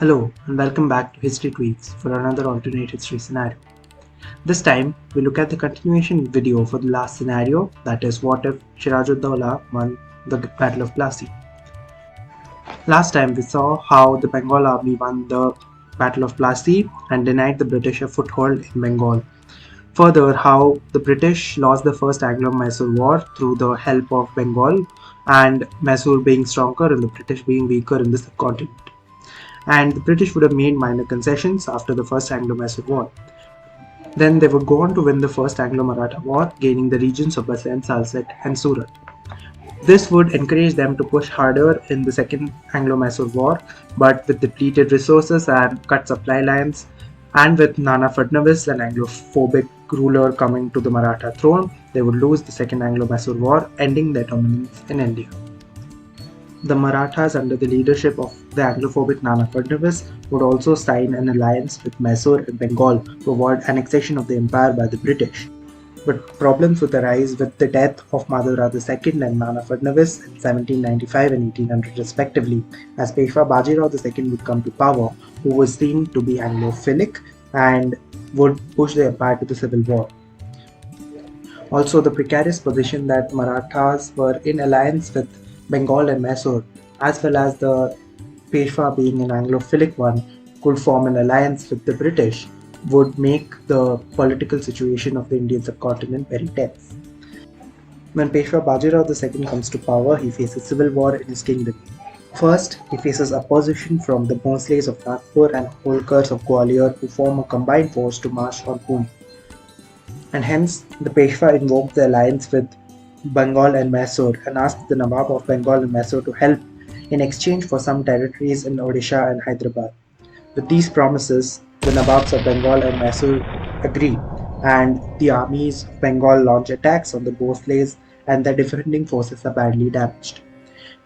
Hello and welcome back to History Tweaks for another alternate history scenario. This time we look at the continuation video for the last scenario, that is, what if Shiraj Ud Daulah won the Battle of Plassey. Last time we saw how the Bengal army won the Battle of Plassey and denied the British a foothold in Bengal. Further, how the British lost the first Anglo-Mysore war through the help of Bengal and Mysore being stronger and the British being weaker in the subcontinent. And the British would have made minor concessions after the First Anglo-Mysore War. Then they would go on to win the First Anglo-Maratha War, gaining the regions of Bassein, Salsette and Surat. This would encourage them to push harder in the Second Anglo-Mysore War, but with depleted resources and cut supply lines, and with Nana Fadnavis, an Anglophobic ruler, coming to the Maratha throne, they would lose the Second Anglo-Mysore War, ending their dominance in India. The Marathas, under the leadership of the Anglophobic Nana Fadnavis, would also sign an alliance with Mysore and Bengal to avoid annexation of the empire by the British. But problems would arise with the death of Madhavrat II and Nana Fadnavis in 1795 and 1800 respectively, as Peshwa Bajirao II would come to power, who was seen to be Anglophilic and would push the empire to the civil war. Also, the precarious position that Marathas were in alliance with Bengal and Mysore, as well as the Peshwa being an Anglophilic one, could form an alliance with the British, would make the political situation of the Indian subcontinent very tense. When Peshwa Bajirao II comes to power, he faces civil war in his kingdom. First, he faces opposition from the Bhonsles of Nagpur and Holkars of Gwalior, who form a combined force to march on Pune. And hence, the Peshwa invoked the alliance with Bengal and Mysore and asked the Nawab of Bengal and Mysore to help in exchange for some territories in Odisha and Hyderabad. With these promises, the Nawabs of Bengal and Mysore agree, and the armies of Bengal launch attacks on the Bhonsles, and their defending forces are badly damaged.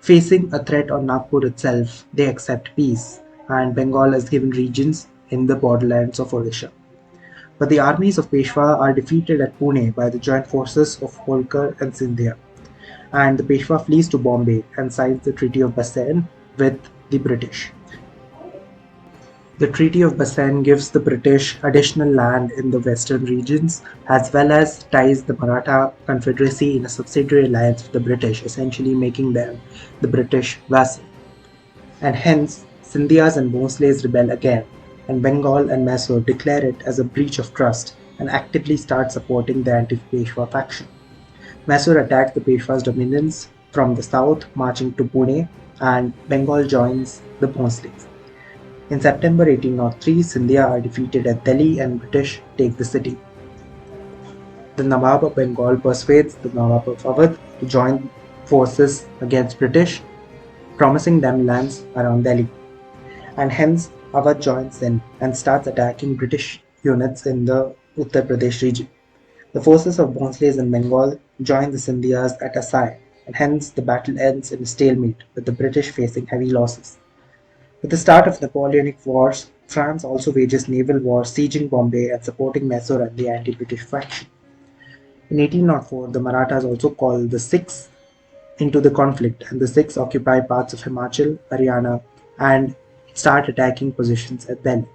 Facing a threat on Nagpur itself, they accept peace, and Bengal is given regions in the borderlands of Odisha. But the armies of Peshwa are defeated at Pune by the joint forces of Holkar and Scindia, and the Peshwa flees to Bombay and signs the Treaty of Bassein with the British. The Treaty of Bassein gives the British additional land in the western regions, as well as ties the Maratha Confederacy in a subsidiary alliance with the British, essentially making them the British vassal. And hence, Scindias and Bhonsles rebel again, and Bengal and Mysore declare it as a breach of trust and actively start supporting the anti-Peshwa faction. Mysore attacked the Peshwa's dominions from the south, marching to Pune, and Bengal joins the Bhonsles. In September 1803, Scindia are defeated at Delhi and British take the city. The Nawab of Bengal persuades the Nawab of Awadh to join forces against British, promising them lands around Delhi. And hence, Awadh joins in and starts attacking British units in the Uttar Pradesh region. The forces of Bhonsles and Bengal join the Scindias at Asai, and hence the battle ends in a stalemate, with the British facing heavy losses. With the start of Napoleonic Wars, France also wages naval war, sieging Bombay and supporting Mysore and the anti-British faction. In 1804, the Marathas also call the Sikhs into the conflict, and the Sikhs occupy parts of Himachal, Haryana, and start attacking positions at Delhi.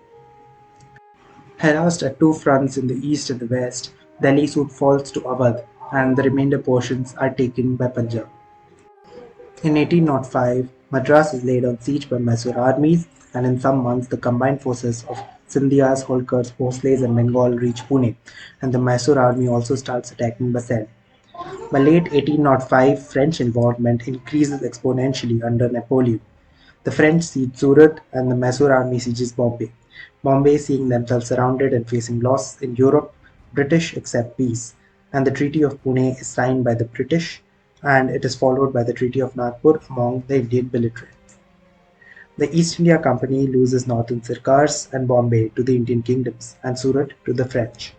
Harassed at two fronts in the east and the west, Delhi soon falls to Awadh, and the remainder portions are taken by Punjab. In 1805, Madras is laid on siege by Mysore armies, and in some months the combined forces of Scindias, Holkars, Bhonsles and Bengal reach Pune, and the Mysore army also starts attacking Bassein. By late 1805, French involvement increases exponentially under Napoleon. The French siege Surat and the Mysore army sieges Bombay. Bombay, seeing themselves surrounded and facing loss in Europe, British accept peace, and the Treaty of Pune is signed by the British, and it is followed by the Treaty of Nagpur among the Indian belligerents. The East India Company loses northern Sirkars and Bombay to the Indian kingdoms, and Surat to the French.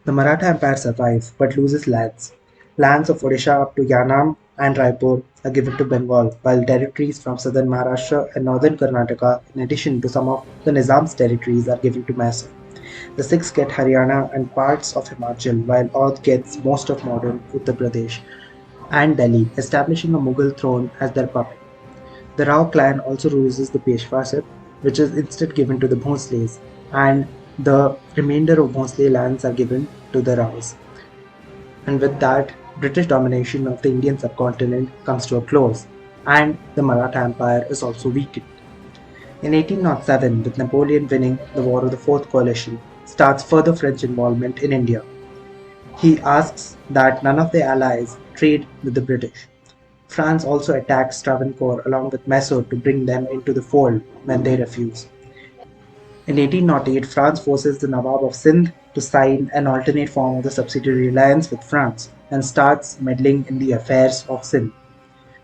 The Maratha Empire survives but loses lands. Lands of Odisha up to Yanam and Raipur are given to Bengal, while territories from southern Maharashtra and northern Karnataka, in addition to some of the Nizam's territories, are given to Mysore. The Sikhs get Haryana and parts of Himachal, while Awadh gets most of modern Uttar Pradesh and Delhi, establishing a Mughal throne as their puppet. The Rao clan also loses the Peshwaship, which is instead given to the Bhonsles, and the remainder of Bhonsle lands are given to the Raos. And with that, British domination of the Indian subcontinent comes to a close, and the Maratha Empire is also weakened. In 1807, with Napoleon winning the War of the Fourth Coalition, starts further French involvement in India. He asks that none of the allies trade with the British. France also attacks Travancore along with Mysore to bring them into the fold when they refuse. In 1808, France forces the Nawab of Sindh to sign an alternate form of the subsidiary alliance with France and starts meddling in the affairs of Sindh.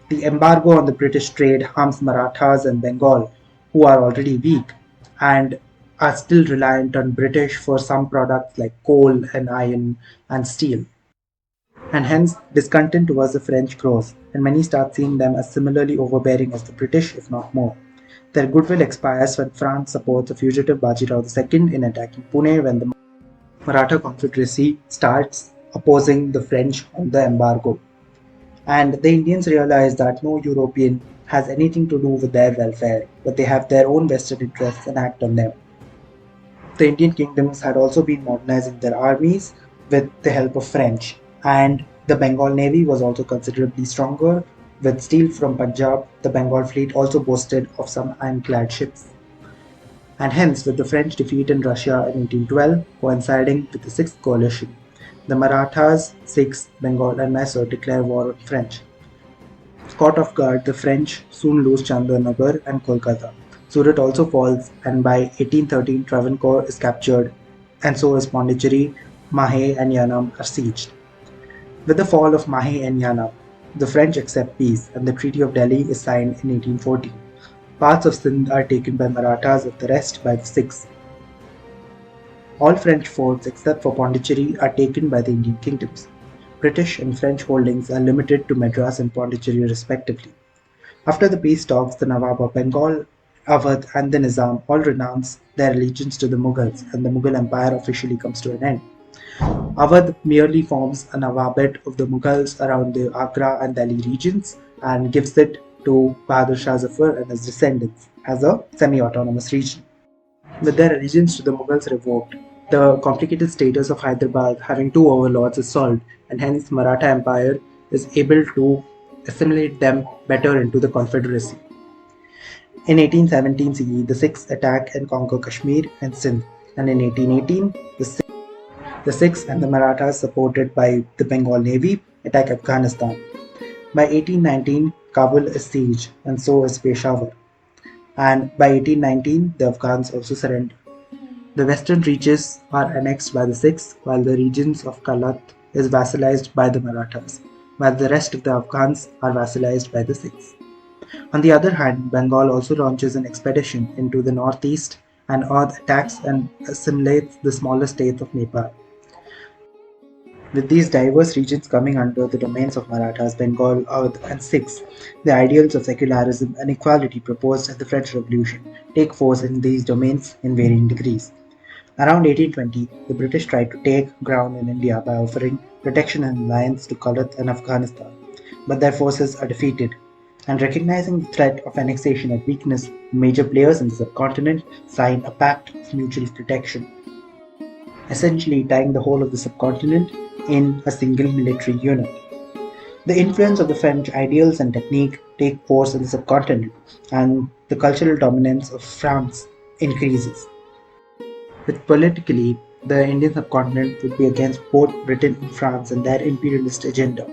The embargo on the British trade harms Marathas and Bengal, who are already weak and are still reliant on British for some products like coal and iron and steel. And hence, discontent towards the French grows, and many start seeing them as similarly overbearing as the British, if not more. Their goodwill expires when France supports the fugitive Bajirao II in attacking Pune when the Maratha Confederacy starts opposing the French on the embargo. And the Indians realize that no European has anything to do with their welfare, but they have their own vested interests and act on them. The Indian kingdoms had also been modernizing their armies with the help of French, and the Bengal navy was also considerably stronger. With steel from Punjab, the Bengal fleet also boasted of some ironclad ships. And hence, with the French defeat in Russia in 1812 coinciding with the Sixth Coalition, the Marathas, Sikhs, Bengal and Mysore declare war on French. Caught off guard, the French soon lose Chandanagar and Kolkata. Surat also falls, and by 1813 Travancore is captured, and so is Pondicherry, Mahe and Yanam are sieged. With the fall of Mahe and Yanam, the French accept peace, and the Treaty of Delhi is signed in 1814. Parts of Sindh are taken by Marathas and the rest by the Sikhs. All French forts except for Pondicherry are taken by the Indian kingdoms. British and French holdings are limited to Madras and Pondicherry respectively. After the peace talks, the Nawab of Bengal, Awadh and the Nizam all renounce their allegiance to the Mughals, and the Mughal Empire officially comes to an end. Awadh merely forms a Nawabate of the Mughals around the Agra and Delhi regions and gives it to Bahadur Shah Zafar and his descendants as a semi-autonomous region. With their allegiance to the Mughals revoked, the complicated status of Hyderabad having two overlords is solved, and hence Maratha Empire is able to assimilate them better into the Confederacy. In 1817 CE, the Sikhs attack and conquer Kashmir and Sindh, and in 1818, the Sikhs and the Marathas, supported by the Bengal Navy, attack Afghanistan. By 1819, Kabul is sieged, and so is Peshawar. And by 1819, the Afghans also surrender. The western reaches are annexed by the Sikhs, while the regions of Kalat is vassalized by the Marathas, while the rest of the Afghans are vassalized by the Sikhs. On the other hand, Bengal also launches an expedition into the northeast, and Oudh attacks and assimilates the smaller states of Nepal. With these diverse regions coming under the domains of Marathas, Bengal, Oudh and Sikhs, the ideals of secularism and equality proposed at the French Revolution take force in these domains in varying degrees. Around 1820, the British tried to take ground in India by offering protection and alliance to Kalat and Afghanistan, but their forces are defeated. And recognizing the threat of annexation and weakness, major players in the subcontinent sign a pact of mutual protection, essentially tying the whole of the subcontinent in a single military unit. The influence of the French ideals and technique take force in the subcontinent, and the cultural dominance of France increases. But politically, the Indian subcontinent would be against both Britain and France and their imperialist agenda.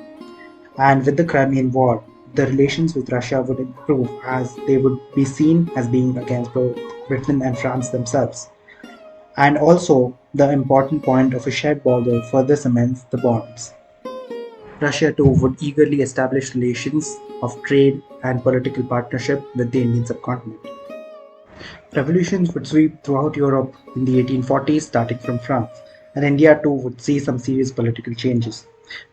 And with the Crimean War, the relations with Russia would improve as they would be seen as being against both Britain and France themselves. And also, the important point of a shared border further cements the bonds. Russia too would eagerly establish relations of trade and political partnership with the Indian subcontinent. Revolutions would sweep throughout Europe in the 1840s, starting from France, and India too would see some serious political changes.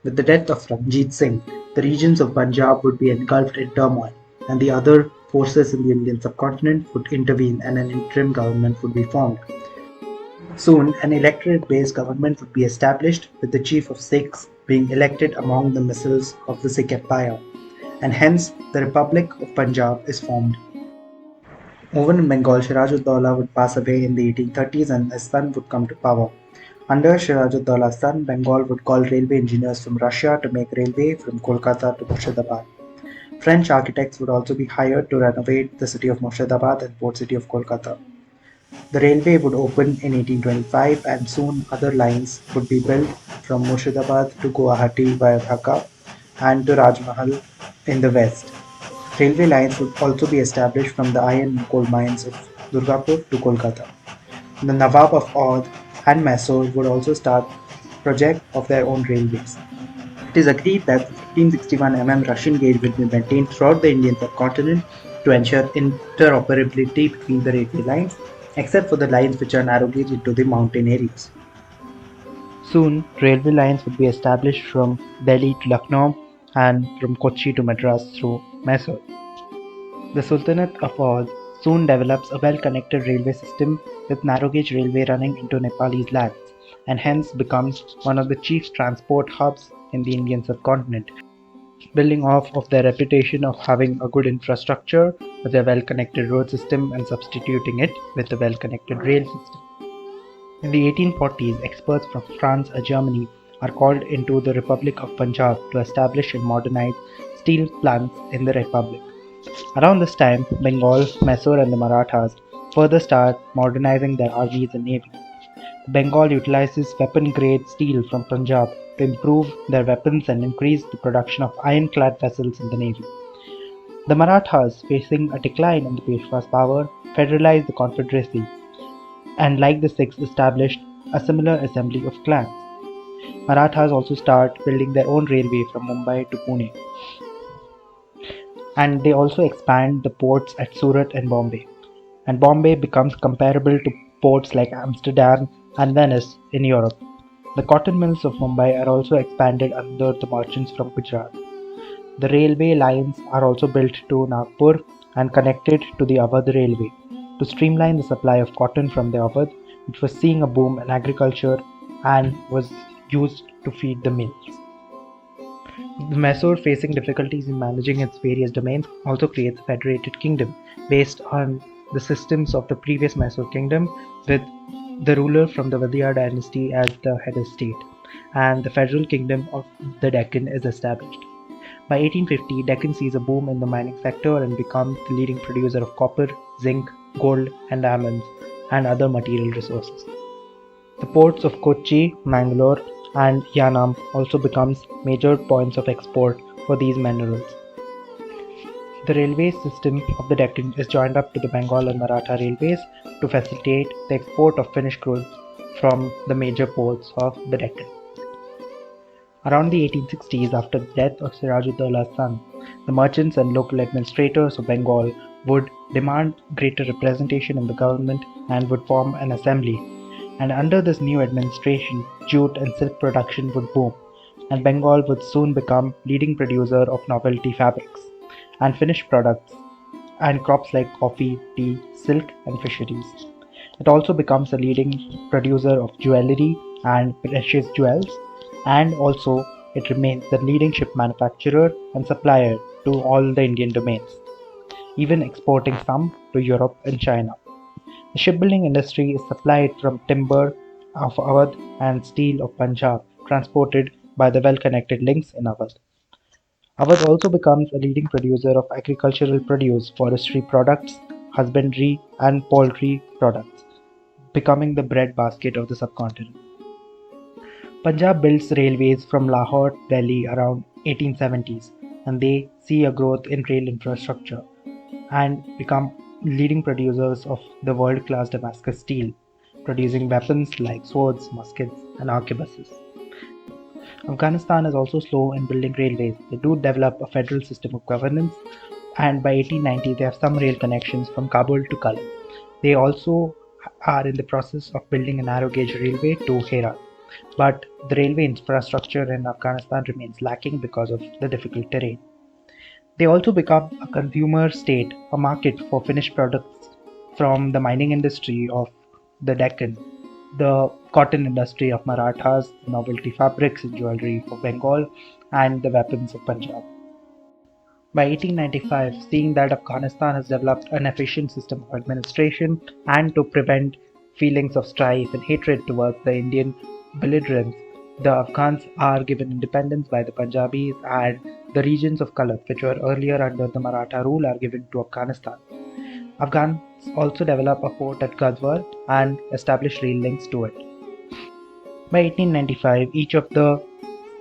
With the death of Ranjit Singh, the regions of Punjab would be engulfed in turmoil, and the other forces in the Indian subcontinent would intervene and an interim government would be formed. Soon, an electorate-based government would be established, with the chief of Sikhs being elected among the missiles of the Sikh Empire. and hence the Republic of Punjab is formed. Over in Bengal, Shiraj Ud Daulah would pass away in the 1830s and his son would come to power. Under Shiraj Ud Daulah's son, Bengal would call railway engineers from Russia to make railway from Kolkata to Murshidabad. French architects would also be hired to renovate the city of Murshidabad and port city of Kolkata. The railway would open in 1825 and soon other lines would be built from Murshidabad to Guwahati via Dhaka and to Rajmahal in the west. Railway lines would also be established from the iron and coal mines of Durgapur to Kolkata. The Nawab of Oudh and Mysore would also start project of their own railways. It is agreed that the 1561 mm Russian gauge will be maintained throughout the Indian subcontinent to ensure interoperability between the railway lines, except for the lines which are narrow gauge into the mountain areas. Soon, railway lines would be established from Delhi to Lucknow and from Kochi to Madras through Mysore. The Sultanate of Oudh soon develops a well-connected railway system with narrow-gauge railway running into Nepalese lands, and hence becomes one of the chief transport hubs in the Indian subcontinent, building off of their reputation of having a good infrastructure with a well-connected road system and substituting it with a well-connected rail system. In the 1840s, experts from France and Germany are called into the Republic of Punjab to establish and modernize steel plants in the Republic. Around this time, Bengal, Mysore and the Marathas further start modernizing their armies and navies. Bengal utilizes weapon-grade steel from Punjab to improve their weapons and increase the production of ironclad vessels in the navy. The Marathas, facing a decline in the Peshwa's power, federalized the Confederacy and, like the Sikhs, established a similar assembly of clans. Marathas also start building their own railway from Mumbai to Pune, and they also expand the ports at Surat and Bombay. And Bombay becomes comparable to ports like Amsterdam and Venice in Europe. The cotton mills of Mumbai are also expanded under the merchants from Gujarat. The railway lines are also built to Nagpur and connected to the Awadh Railway to streamline the supply of cotton from the Awadh, which was seeing a boom in agriculture and was used to feed the mills. The Mysore, facing difficulties in managing its various domains, also creates a federated kingdom based on the systems of the previous Mysore kingdom, with the ruler from the Vadiyar dynasty as the head of state, and the federal kingdom of the Deccan is established. By 1850, Deccan sees a boom in the mining sector and becomes the leading producer of copper, zinc, gold, and diamonds, and other material resources. The ports of Kochi, Mangalore, and Yanam also becomes major points of export for these minerals. The railway system of the Deccan is joined up to the Bengal and Maratha railways to facilitate the export of finished goods from the major ports of the Deccan. Around the 1860s, after the death of Shiraj Ud Daulah's son, the merchants and local administrators of Bengal would demand greater representation in the government and would form an assembly. And under this new administration, jute and silk production would boom, and Bengal would soon become leading producer of novelty fabrics and finished products and crops like coffee, tea, silk, and fisheries. It also becomes a leading producer of jewelry and precious jewels, and also it remains the leading ship manufacturer and supplier to all the Indian domains, even exporting some to Europe and China. The shipbuilding industry is supplied from timber of Awadh and steel of Punjab, transported by the well-connected links in Awadh. Awadh also becomes a leading producer of agricultural produce, forestry products, husbandry, and poultry products, becoming the breadbasket of the subcontinent. Punjab builds railways from Lahore to Delhi around 1870s, and they see a growth in rail infrastructure and become leading producers of the world-class Damascus steel, producing weapons like swords, muskets, and arquebuses. Afghanistan is also slow in building railways. They do develop a federal system of governance, and by 1890 they have some rail connections from Kabul to Kalam. They also are in the process of building a narrow gauge railway to Herat, but the railway infrastructure in Afghanistan remains lacking because of the difficult terrain. They also become a consumer state, a market for finished products from the mining industry of the Deccan, the cotton industry of Marathas, novelty fabrics and jewelry for Bengal, and the weapons of Punjab. By 1895, seeing that Afghanistan has developed an efficient system of administration and to prevent feelings of strife and hatred towards the Indian belligerents, the Afghans are given independence by the Punjabis, and the regions of Kalat, which were earlier under the Maratha rule, are given to Afghanistan. Afghans also develop a fort at Ghazwar and establish rail links to it. By 1895, each of the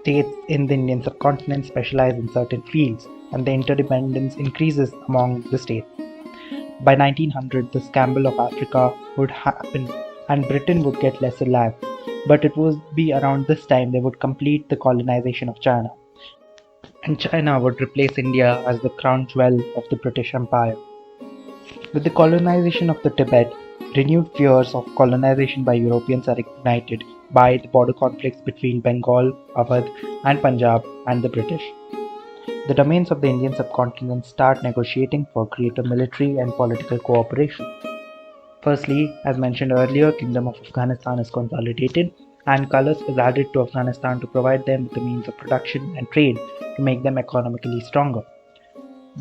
states in the Indian subcontinent specialize in certain fields, and the interdependence increases among the states. By 1900, the scramble of Africa would happen, and Britain would get lesser lands, but it would be around this time they would complete the colonization of China, and China would replace India as the crown jewel of the British Empire. With the colonization of the Tibet, renewed fears of colonization by Europeans are ignited by the border conflicts between Bengal, Awadh, and Punjab and the British. The domains of the Indian subcontinent start negotiating for greater military and political cooperation. Firstly, as mentioned earlier, Kingdom of Afghanistan is consolidated, and colours is added to Afghanistan to provide them with the means of production and trade to make them economically stronger.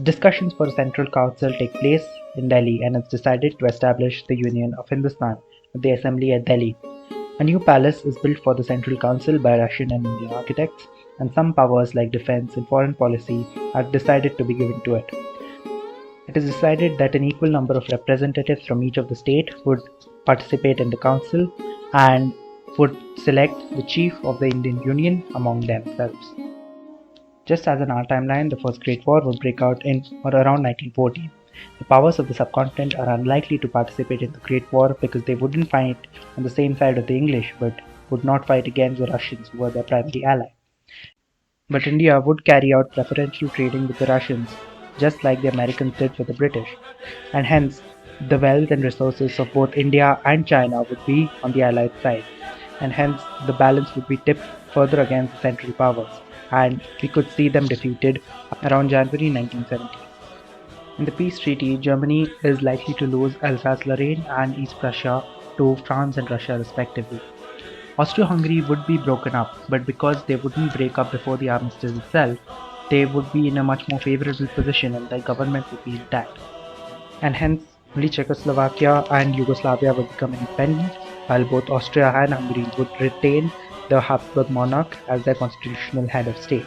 Discussions for a central council take place in Delhi, and it's decided to establish the Union of Hindustan with the assembly at Delhi. A new palace is built for the central council by Russian and Indian architects, and some powers like defense and foreign policy are decided to be given to it. It is decided that an equal number of representatives from each of the state would participate in the council and would select the chief of the Indian Union among themselves. Just as in our timeline, the First Great War would break out in or around 1914. The powers of the subcontinent are unlikely to participate in the Great War because they wouldn't fight on the same side of the English but would not fight against the Russians, who were their primary ally. But India would carry out preferential trading with the Russians, just like the Americans did with the British, and hence the wealth and resources of both India and China would be on the Allied side, and hence the balance would be tipped further against the Central Powers, and we could see them defeated around January 1970. In the peace treaty, Germany is likely to lose Alsace-Lorraine and East Prussia to France and Russia respectively. Austro-Hungary would be broken up, but because they wouldn't break up before the armistice itself, they would be in a much more favorable position and their government would be intact. And hence, only Czechoslovakia and Yugoslavia would become independent, while both Austria and Hungary would retain the Habsburg monarch as their constitutional head of state.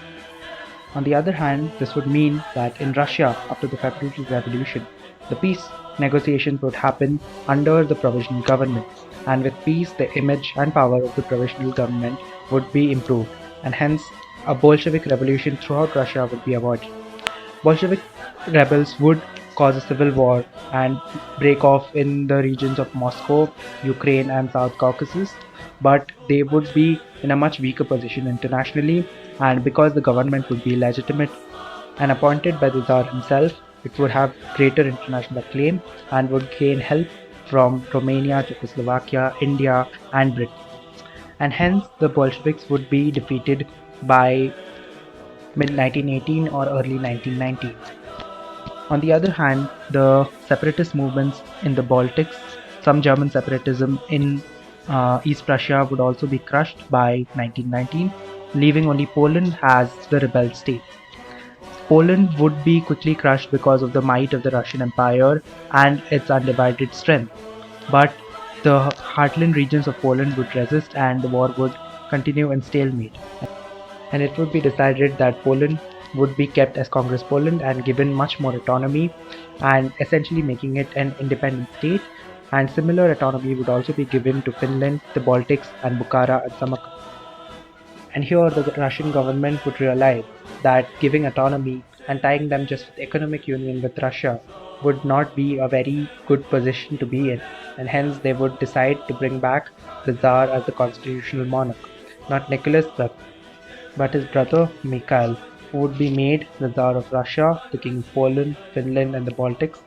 On the other hand, this would mean that in Russia, after the February Revolution, the peace negotiations would happen under the provisional government, and with peace, the image and power of the provisional government would be improved, and hence a Bolshevik revolution throughout Russia would be avoided. Bolshevik rebels would cause a civil war and break off in the regions of Moscow, Ukraine, and South Caucasus, but they would be in a much weaker position internationally, and because the government would be legitimate and appointed by the Tsar himself, it would have greater international acclaim and would gain help from Romania, Czechoslovakia, India, and Britain. And hence the Bolsheviks would be defeated by mid-1918 or early 1919. On the other hand, the separatist movements in the Baltics, some German separatism in East Prussia would also be crushed by 1919, leaving only Poland as the rebel state. Poland would be quickly crushed because of the might of the Russian Empire and its undivided strength. But the heartland regions of Poland would resist and the war would continue in stalemate. And it would be decided that Poland would be kept as Congress Poland and given much more autonomy and essentially making it an independent state, and similar autonomy would also be given to Finland, the Baltics, and Bukhara and Samarkand. And here the Russian government would realize that giving autonomy and tying them just with economic union with Russia would not be a very good position to be in, and hence they would decide to bring back the Tsar as the constitutional monarch, not Nicholas II, but his brother Mikhail, who would be made the Tsar of Russia, the King of Poland, Finland, and the Baltics,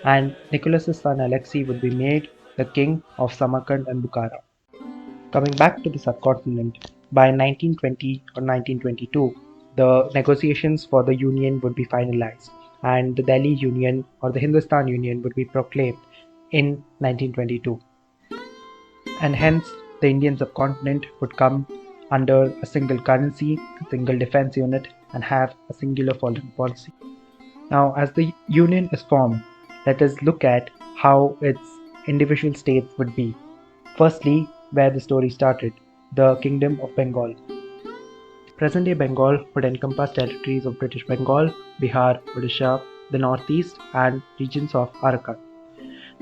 and Nicholas's son Alexei would be made the King of Samarkand and Bukhara. Coming back to the subcontinent, by 1920 or 1922, the negotiations for the Union would be finalized, and the Delhi Union or the Hindustan Union would be proclaimed in 1922. And hence, the Indian subcontinent would come under a single currency, a single defense unit, and have a singular foreign policy. Now, as the Union is formed, let us look at how its individual states would be. Firstly, where the story started, the Kingdom of Bengal. Present-day Bengal would encompass territories of British Bengal, Bihar, Odisha, the northeast, and regions of Arakan.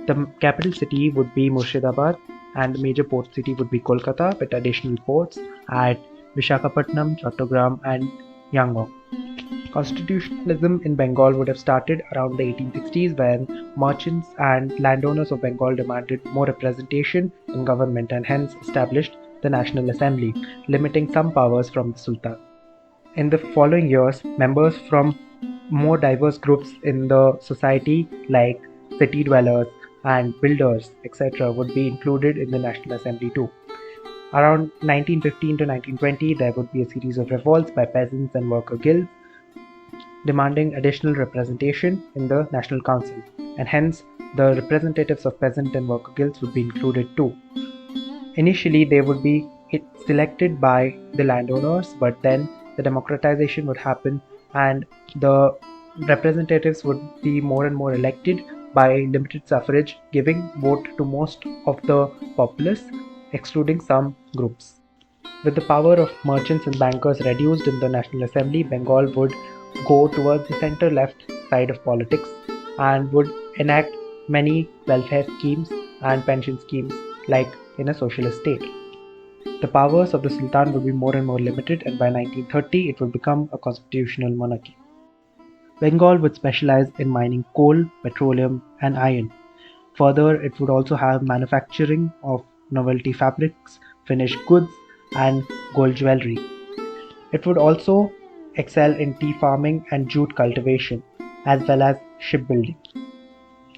The capital city would be Murshidabad, and the major port city would be Kolkata, with additional ports at Vishakhapatnam, Chattogram, and Yangon. Constitutionalism in Bengal would have started around the 1860s when merchants and landowners of Bengal demanded more representation in government and hence established the National Assembly, limiting some powers from the Sultan. In the following years, members from more diverse groups in the society, like city dwellers and builders, etc., would be included in the National Assembly too. Around 1915 to 1920, there would be a series of revolts by peasants and worker guilds demanding additional representation in the National Council, and hence the representatives of peasant and worker guilds would be included too. Initially, they would be selected by the landowners, but then the democratization would happen and the representatives would be more and more elected by limited suffrage, giving vote to most of the populace, excluding some groups. With the power of merchants and bankers reduced in the National Assembly, Bengal would go towards the center-left side of politics and would enact many welfare schemes and pension schemes like in a socialist state. The powers of the Sultan would be more and more limited, and by 1930 it would become a constitutional monarchy. Bengal would specialize in mining coal, petroleum, and iron. Further, it would also have manufacturing of novelty fabrics, finished goods, and gold jewelry. It would also excel in tea farming and jute cultivation, as well as shipbuilding.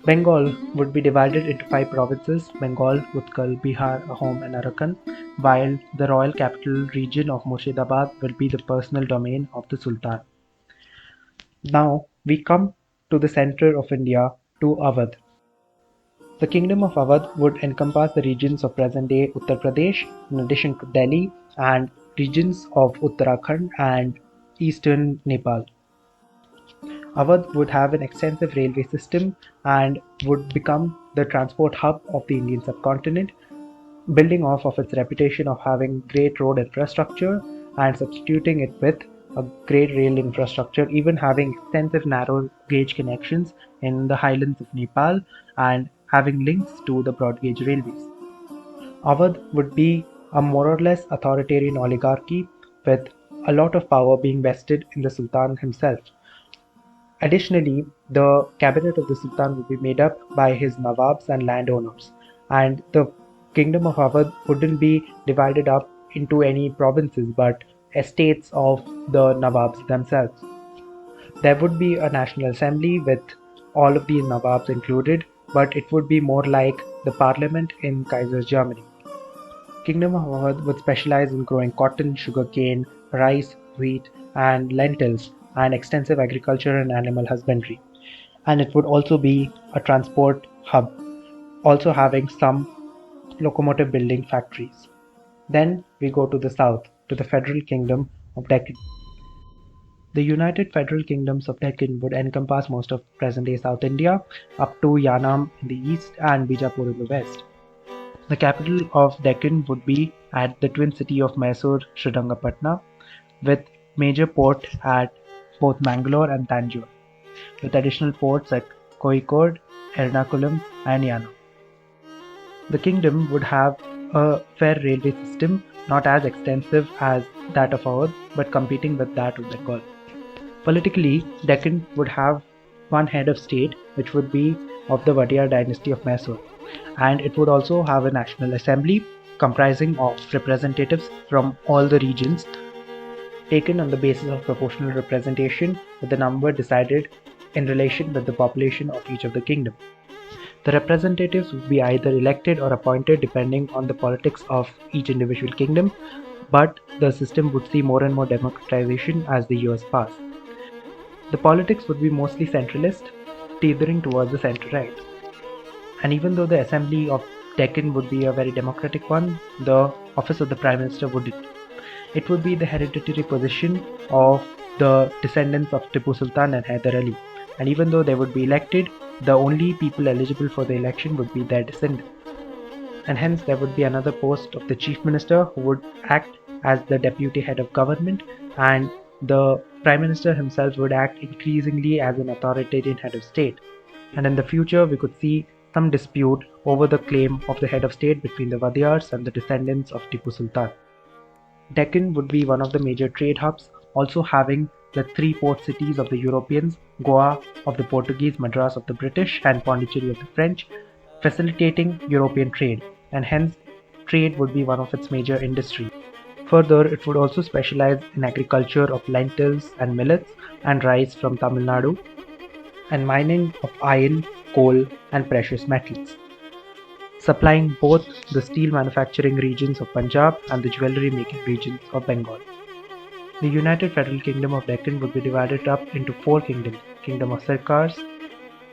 Bengal would be divided into 5 provinces: Bengal, Utkal, Bihar, Ahom, and Arakan, while the royal capital region of Murshidabad will be the personal domain of the Sultan. Now we come to the center of India, to Awadh. The Kingdom of Awadh would encompass the regions of present-day Uttar Pradesh, in addition to Delhi, and regions of Uttarakhand and eastern Nepal. Awadh would have an extensive railway system and would become the transport hub of the Indian subcontinent, building off of its reputation of having great road infrastructure and substituting it with a great rail infrastructure, even having extensive narrow gauge connections in the highlands of Nepal and having links to the broad gauge railways. Awadh would be a more or less authoritarian oligarchy with a lot of power being vested in the Sultan himself. Additionally, the cabinet of the Sultan would be made up by his Nawabs and landowners, and the Kingdom of Awadh wouldn't be divided up into any provinces but estates of the Nawabs themselves. There would be a National Assembly with all of these Nawabs included, but it would be more like the parliament in Kaiser's Germany. Kingdom of Awadh would specialize in growing cotton, sugarcane, rice, wheat, and lentils, and extensive agriculture and animal husbandry. And it would also be a transport hub, also having some locomotive building factories. Then we go to the south, to the Federal Kingdom of Deccan. The United Federal Kingdoms of Deccan would encompass most of present-day South India, up to Yanam in the east and Bijapur in the west. The capital of Deccan would be at the twin city of Mysore, Srirangapatna, with major port at both Mangalore and Tanjore, with additional ports at Kozhikode, Ernakulam, and Yanam. The kingdom would have a fair railway system, not as extensive as that of Awadh, but competing with that of Bengal. Politically, Deccan would have one head of state, which would be of the Vadiyar dynasty of Mysore, and it would also have a national assembly comprising of representatives from all the regions, taken on the basis of proportional representation, with the number decided in relation with the population of each of the kingdom. The representatives would be either elected or appointed depending on the politics of each individual kingdom, but the system would see more and more democratization as the years pass. The politics would be mostly centralist, teetering towards the center-right. And even though the assembly of Deccan would be a very democratic one, the office of the Prime Minister wouldn't. It would be the hereditary position of the descendants of Tipu Sultan and Hyder Ali, and even though they would be elected, the only people eligible for the election would be their descendants. And hence there would be another post of the chief minister who would act as the deputy head of government, and the prime minister himself would act increasingly as an authoritarian head of state. And in the future we could see some dispute over the claim of the head of state between the Wadiyars and the descendants of Tipu Sultan. Deccan would be one of the major trade hubs, also having the three port cities of the Europeans, Goa of the Portuguese, Madras of the British, and Pondicherry of the French, facilitating European trade, and hence trade would be one of its major industries. Further, it would also specialize in agriculture of lentils and millets and rice from Tamil Nadu, and mining of iron, coal, and precious metals, supplying both the steel manufacturing regions of Punjab and the jewellery making regions of Bengal. The United Federal Kingdom of Deccan would be divided up into four kingdoms: Kingdom of Sirkars,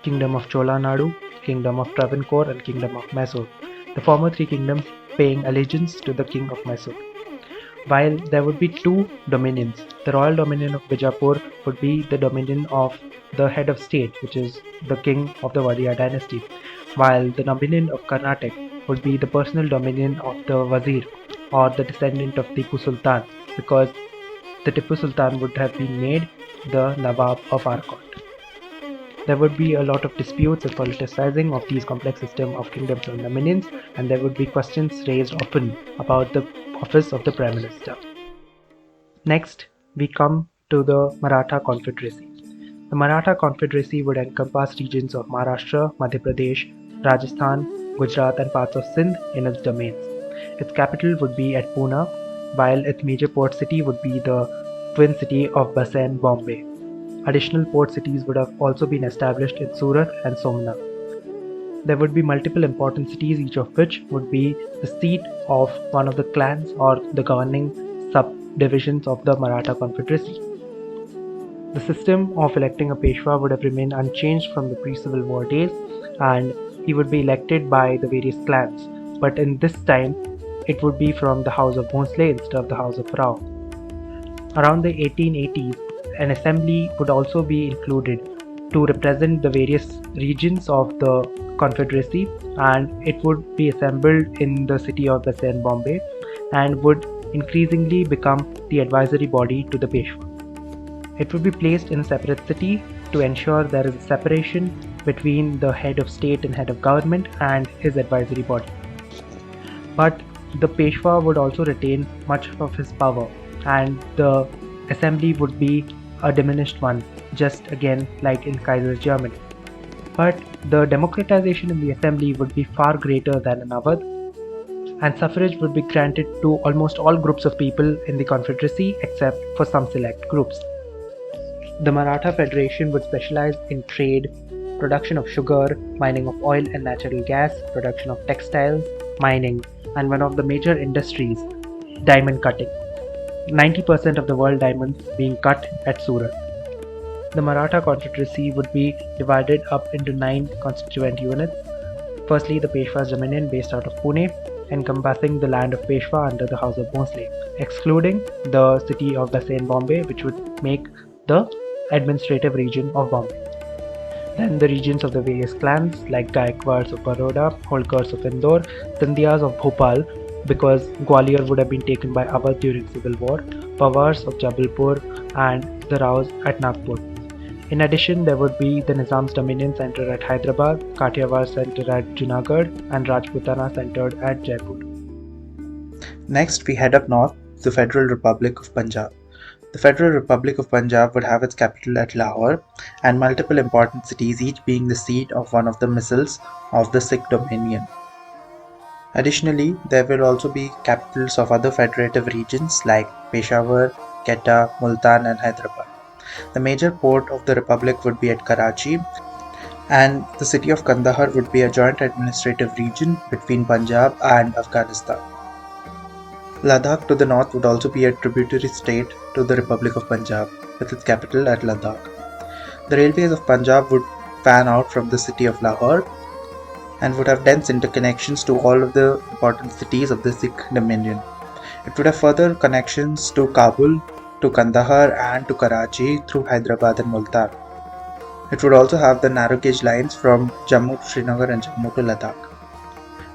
Kingdom of Chola Nadu, Kingdom of Travancore, and Kingdom of Mysore, the former three kingdoms paying allegiance to the King of Mysore. While there would be two dominions, the royal dominion of Bijapur would be the dominion of the head of state, which is the king of the Wadiyar dynasty, while the dominion of Karnataka would be the personal dominion of the Wazir, or the descendant of Tipu Sultan, because the Tipu Sultan would have been made the Nawab of Arcot. There would be a lot of disputes and politicizing of these complex system of kingdoms and dominions, and there would be questions raised often about the office of the Prime Minister. Next, we come to the Maratha Confederacy. The Maratha Confederacy would encompass regions of Maharashtra, Madhya Pradesh, Rajasthan, Gujarat, and parts of Sindh in its domains. Its capital would be at Pune, while its major port city would be the twin city of Bassein, Bombay. Additional port cities would have also been established in Surat and Somnath. There would be multiple important cities, each of which would be the seat of one of the clans or the governing subdivisions of the Maratha Confederacy. The system of electing a Peshwa would have remained unchanged from the pre-Civil War days, and he would be elected by the various clans, but in this time it would be from the house of Bhonsle instead of the house of Rao. Around the 1880s, an assembly would also be included to represent the various regions of the Confederacy, and it would be assembled in the city of Bassein, Bombay, and would increasingly become the advisory body to the Peshwa. It would be placed in a separate city to ensure there is a separation between the head of state and head of government and his advisory body. But the Peshwa would also retain much of his power, and the assembly would be a diminished one, just again like in Kaiser's Germany. But the democratization in the assembly would be far greater than in Awadh, and suffrage would be granted to almost all groups of people in the Confederacy except for some select groups. The Maratha Federation would specialize in trade, production of sugar, mining of oil and natural gas, production of textiles, mining, and one of the major industries, diamond cutting. 90% of the world diamonds being cut at Surat. The Maratha Confederacy would be divided up into 9 constituent units. Firstly, the Peshwa's dominion based out of Pune, encompassing the land of Peshwa under the house of Bhonsle, excluding the city of Bassein, Bombay, which would make the administrative region of Bombay. Then the regions of the various clans like Gaikwads of Baroda, Holkars of Indore, Sindhyas of Bhopal, because Gwalior would have been taken by Awadh during Civil War, Pawars of Jabalpur, and the Raos at Nagpur. In addition, there would be the Nizam's dominion centered at Hyderabad, Kathiawar centered at Junagadh, and Rajputana centered at Jaipur. Next, we head up north to the Federal Republic of Punjab. The Federal Republic of Punjab would have its capital at Lahore and multiple important cities, each being the seat of one of the missals of the Sikh Dominion. Additionally, there will also be capitals of other federative regions like Peshawar, Quetta, Multan, and Hyderabad. The major port of the Republic would be at Karachi, and the city of Kandahar would be a joint administrative region between Punjab and Afghanistan. Ladakh to the north would also be a tributary state to the Republic of Punjab, with its capital at Ladakh. The railways of Punjab would fan out from the city of Lahore and would have dense interconnections to all of the important cities of the Sikh Dominion. It would have further connections to Kabul, to Kandahar, and to Karachi through Hyderabad and Multan. It would also have the narrow gauge lines from Jammu to Srinagar and Jammu to Ladakh.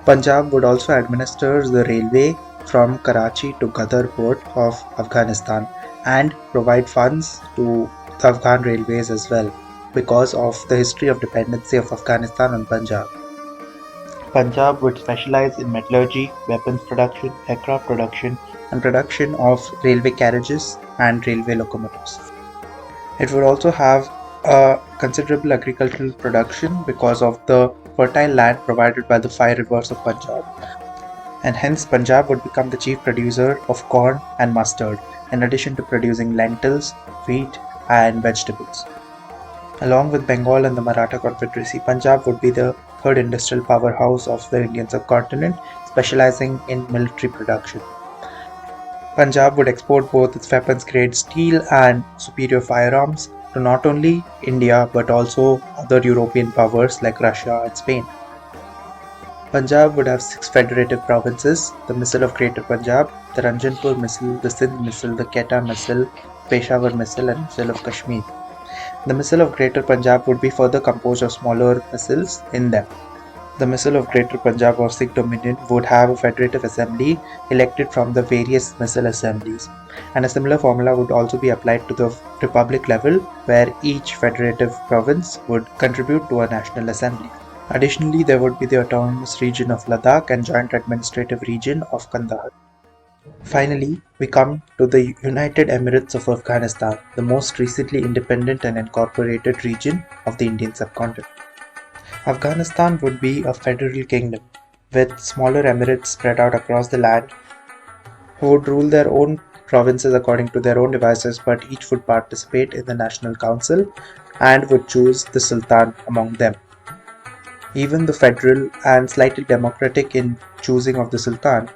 Punjab would also administer the railway from Karachi to Ghadar port of Afghanistan and provide funds to the Afghan railways as well because of the history of dependency of Afghanistan on Punjab. Punjab would specialize in metallurgy, weapons production, aircraft production, and production of railway carriages and railway locomotives. It would also have a considerable agricultural production because of the fertile land provided by the 5 rivers of Punjab. And hence Punjab would become the chief producer of corn and mustard, in addition to producing lentils, wheat, and vegetables. Along with Bengal and the Maratha Confederacy, Punjab would be the third industrial powerhouse of the Indian subcontinent, specializing in military production. Punjab would export both its weapons-grade steel and superior firearms to not only India but also other European powers like Russia and Spain. Punjab would have 6 federative provinces: the Misl of Greater Punjab, the Ranjanpur Misl, the Sindh Misl, the Quetta Misl, Peshawar Misl, and Misl of Kashmir. The Misl of Greater Punjab would be further composed of smaller misls in them. The Misl of Greater Punjab or Sikh Dominion would have a federative assembly elected from the various misl assemblies, and a similar formula would also be applied to the republic level, where each federative province would contribute to a national assembly. Additionally, there would be the autonomous region of Ladakh and joint administrative region of Kandahar. Finally, we come to the United Emirates of Afghanistan, the most recently independent and incorporated region of the Indian subcontinent. Afghanistan would be a federal kingdom with smaller emirates spread out across the land who would rule their own provinces according to their own devices, but each would participate in the National Council and would choose the Sultan among them. Even the federal and slightly democratic in choosing of the Sultan,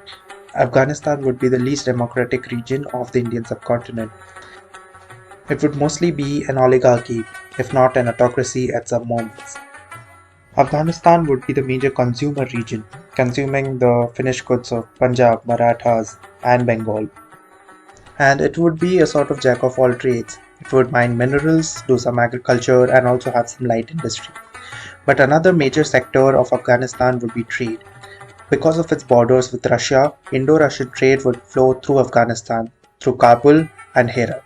Afghanistan would be the least democratic region of the Indian subcontinent. It would mostly be an oligarchy, if not an autocracy at some moments. Afghanistan would be the major consumer region, consuming the finished goods of Punjab, Marathas, and Bengal. And it would be a sort of jack of all trades. It would mine minerals, do some agriculture, and also have some light industry. But another major sector of Afghanistan would be trade. Because of its borders with Russia, Indo-Russian trade would flow through Afghanistan, through Kabul and Herat.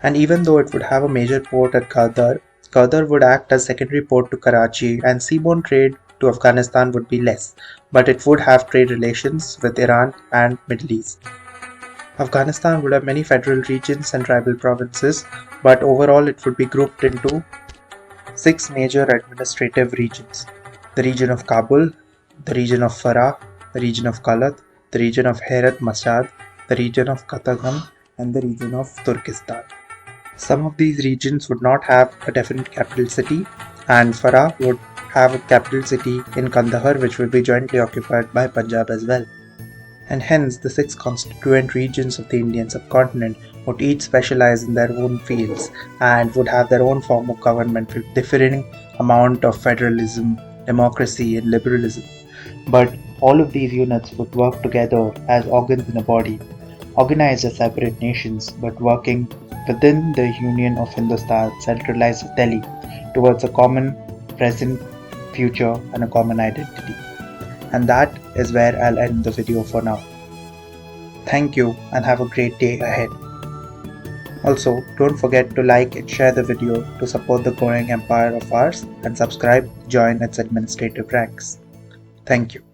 And even though it would have a major port at Ghadar would act as secondary port to Karachi, and seaborne trade to Afghanistan would be less, but it would have trade relations with Iran and Middle East. Afghanistan would have many federal regions and tribal provinces, but overall it would be grouped into 6 major administrative regions: the region of Kabul, the region of Farah, the region of Kalat, the region of Herat Mashhad, the region of Katagam, and the region of Turkestan. Some of these regions would not have a definite capital city, and Farah would have a capital city in Kandahar, which would be jointly occupied by Punjab as well. And hence, the 6 constituent regions of the Indian subcontinent would each specialize in their own fields and would have their own form of government with differing amount of federalism, democracy, and liberalism. But all of these units would work together as organs in a body, organized as separate nations, but working within the Union of Hindustan, centralized at Delhi, towards a common present, future, and a common identity. And that is where I'll end the video for now. Thank you and have a great day ahead. Also, don't forget to like and share the video to support the growing empire of ours, and subscribe to join its administrative ranks. Thank you.